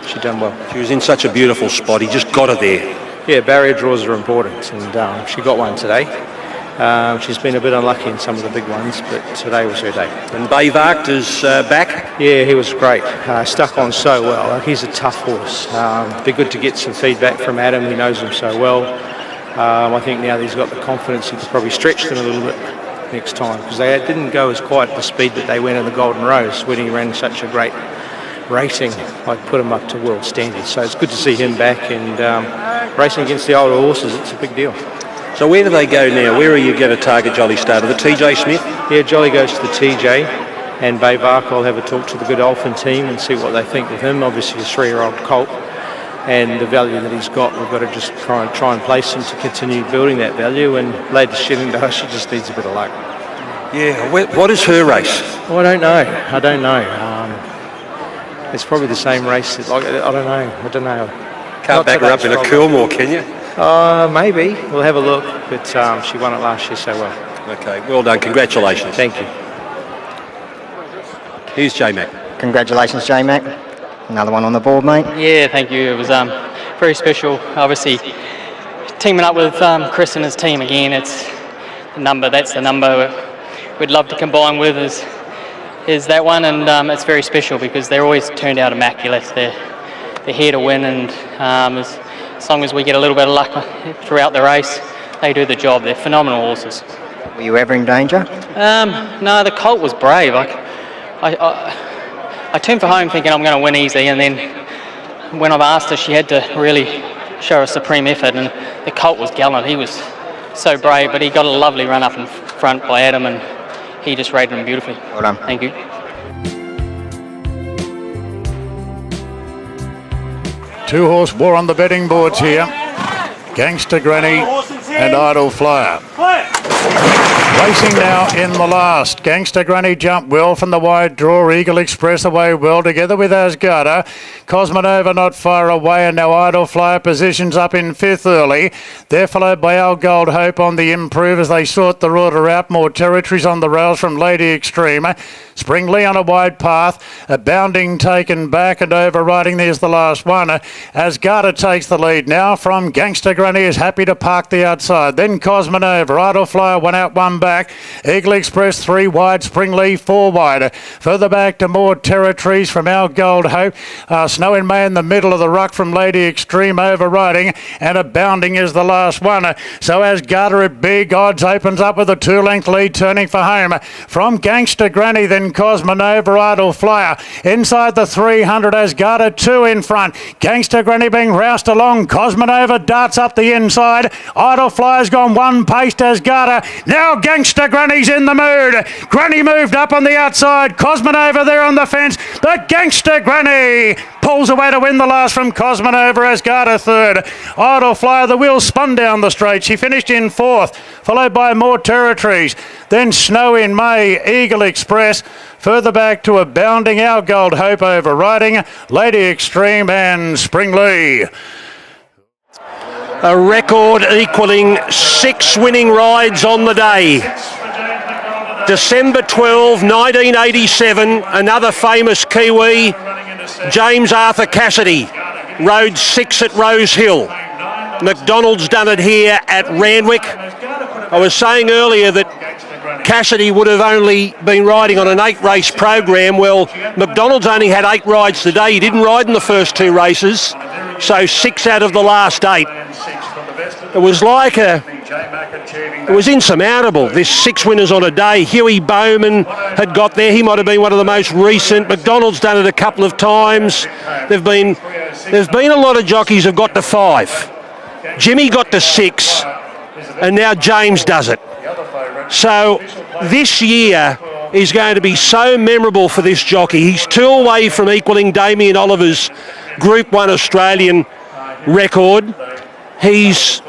she's done well. She was in such a beautiful spot. He just got her there. Yeah, barrier draws are important, and she got one today. She's been a bit unlucky in some of the big ones, but today was her day. And Bayvart is back? Yeah, he was great. Stuck on so well. He's a tough horse. Be good to get some feedback from Adam. He knows him so well. I think now that he's got the confidence, he could probably stretch them a little bit next time, because they didn't go as quite at the speed that they went in the Golden Rose when he ran such a great racing. I put him up to world standards. So it's good to see him back and racing against the older horses. It's a big deal. So where do they go now? Where are you going to target Jolly Starter? The TJ Smith? Yeah, Jolly goes to the TJ, and Bayvark, I'll have a talk to the Godolphin team and see what they think with him. Obviously a 3-year-old colt, and the value that he's got, we've got to just try and place him to continue building that value. And Lady Shillingdale, she just needs a bit of luck. Yeah, what is her race? Oh, I don't know. It's probably the same race. I don't know. Can't back her up in a Coolmore, can you? Maybe. We'll have a look. But she won it last year so well. Okay, well done. Congratulations. Thank you. Here's J-Mac. Congratulations, J-Mac. Another one on the board, mate. Yeah, thank you. It was very special. Obviously, teaming up with Chris and his team again, it's the number. That's the number we'd love to combine with is that one, and it's very special because they're always turned out immaculate. They're here to win, and as long as we get a little bit of luck throughout the race, they do the job. They're phenomenal horses. Were you ever in danger? No, the colt was brave. I turned for home thinking I'm going to win easy, and then when I've asked her, she had to really show a supreme effort, and the colt was gallant. He was so brave, but he got a lovely run up in front by Adam, and he just rated him beautifully. Well done. Thank you. Two-horse war on the betting boards here. Gangster Granny and Idle Flyer. Racing now in the last. Gangster Granny jumped well from the wide draw. Eagle Express away well together with Asgarda. Cosmonova not far away, and now Idle Flyer positions up in fifth early. They're followed by Our Gold Hope on the improve as they sort the order out. More territories on the rails from Lady Extreme. Springley on a wide path. A bounding taken back and overriding. There's the last one. Asgarda takes the lead now from Gangster Granny, is happy to park the outside. Then Cosmonova. Idle Flyer one out, one back. Eagle Express 3 wide. Springley 4 wide. Further back to more territories from Our Gold Hope. Snow in May in the middle of the ruck from Lady Extreme overriding, and a bounding is the last one. So Asgarda at big odds opens up with a 2-length lead turning for home from Gangster Granny, then Cosmonova, Idle Flyer. Inside the 300, Asgarda 2 in front. Gangster Granny being roused along. Cosmonova darts up the inside. Idle Flyer's gone one pace to Asgarda. Now Gangster Granny's in the mood. Granny moved up on the outside. Cosmonova there on the fence, but Gangster Granny pulls away to win the last from Cosmonova. Asgarda third. Idle Flyer, the wheel spun down the straight. She finished in fourth, followed by more territories. Then Snow in May, Eagle Express. Further back to a bounding Our Gold Hope overriding Lady Extreme and Springley. A record equalling 6 winning rides on the day. December 12, 1987, another famous Kiwi, James Arthur Cassidy, rode 6 at Rose Hill. McDonald's done it here at Randwick. I was saying earlier that Cassidy would have only been riding on an 8-race program. Well, McDonald's only had 8 rides today. He didn't ride in the first 2 races, so 6 out of the last 8. It was like it was insurmountable, this 6 winners on a day. Huey Bowman had got there. He might have been one of the most recent. McDonald's done it a couple of times. There's been a lot of jockeys have got to 5. Jimmy got to 6, and now James does it. So this year is going to be so memorable for this jockey. He's 2 away from equalling Damien Oliver's Group 1 Australian record. He's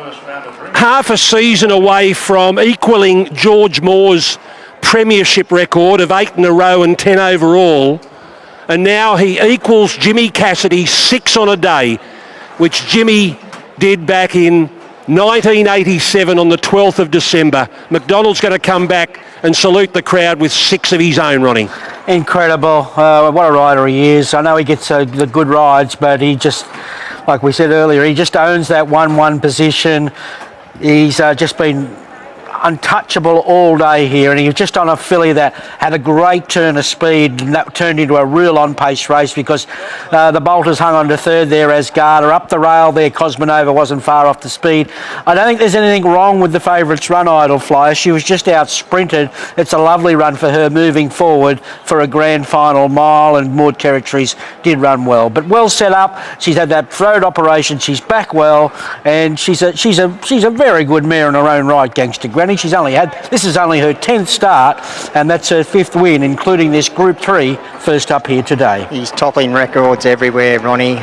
half a season away from equalling George Moore's premiership record of 8 in a row and 10 overall. And now he equals Jimmy Cassidy 6 on a day, which Jimmy did back in 1987 on the 12th of December. McDonald's going to come back and salute the crowd with 6 of his own, Ronnie. Incredible. What a rider he is. I know he gets the good rides, but he just, like we said earlier, he just owns that 1-1 position. He's just been untouchable all day here, and he was just on a filly that had a great turn of speed, and that turned into a real on-pace race because the bolters hung on to third there as Garter. Up the rail there, Cosmonova wasn't far off the speed. I don't think there's anything wrong with the favourite's run, Idle Flyer. She was just out-sprinted. It's a lovely run for her moving forward for a grand final mile, and Maud Territories did run well. But well set up. She's had that throat operation. She's back well, and she's a very good mare in her own right, Gangster Granny. This is only her 10th start, and that's her 5th win, including this Group 3 first up here today. He's toppling records everywhere, Ronnie.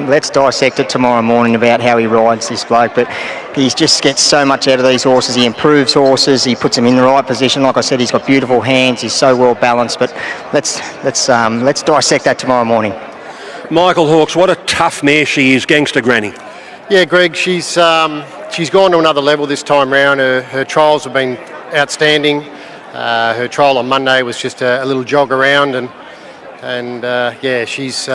Let's dissect it tomorrow morning about how he rides, this bloke, but he just gets so much out of these horses. He improves horses, he puts them in the right position. Like I said, he's got beautiful hands, he's so well balanced, but let's dissect that tomorrow morning. Michael Hawkes, what a tough mare she is, Gangster Granny. Yeah, Greg, she's gone to another level this time round. Her trials have been outstanding. Her trial on Monday was just a little jog around, and yeah, she's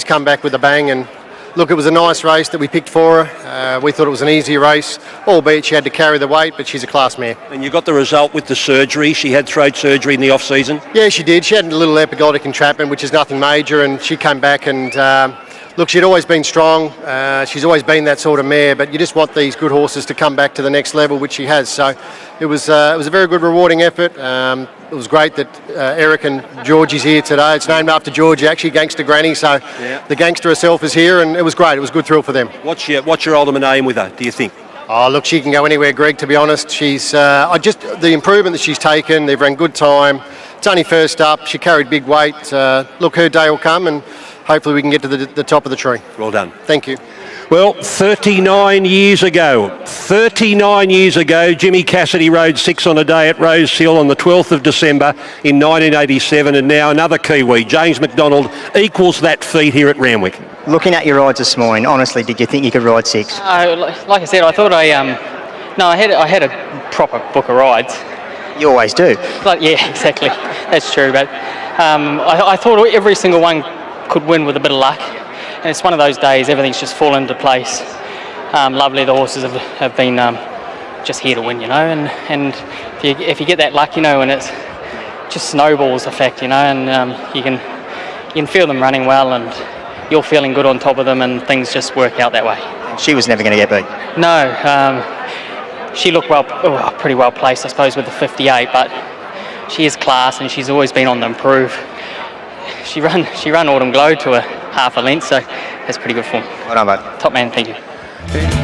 come back with a bang. And look, it was a nice race that we picked for her. We thought it was an easy race, albeit she had to carry the weight, but she's a class mare. And you got the result with the surgery. She had throat surgery in the off-season. Yeah, she did. She had a little epiglottic entrapment, which is nothing major, and she came back and. Look, she'd always been strong. She's always been that sort of mare, but you just want these good horses to come back to the next level, which she has. So it was a very good, rewarding effort. It was great that Eric and Georgie's here today. It's named after Georgie, actually, Gangster Granny. So the gangster herself is here, and it was great. It was a good thrill for them. What's your ultimate aim with her, do you think? Oh, look, she can go anywhere, Greg, to be honest. She's the improvement that she's taken, they've run good time. It's only first up. She carried big weight. Look, her day will come, and hopefully we can get to the top of the tree. Well done. Thank you. Well, 39 years ago, Jimmy Cassidy rode 6 on a day at Rose Hill on the 12th of December in 1987, and now another Kiwi, James McDonald, equals that feat here at Randwick. Looking at your rides this morning, honestly, did you think you could ride 6? Like I said, I thought I had a proper book of rides. You always do. But yeah, exactly. That's true. But I thought every single one could win with a bit of luck, and it's one of those days everything's just fallen into place. Lovely, the horses have been just here to win, you know, and if you get that luck, you know, and it's just snowballs effect, you know, and you can feel them running well, and you're feeling good on top of them, and things just work out that way. She was never going to get beat. No, she looked pretty well placed, I suppose, with the 58, but she is class, and she's always been on the improve. She run Autumn Glow to a half a length, so that's pretty good form. Well done, mate. Top man, thank you.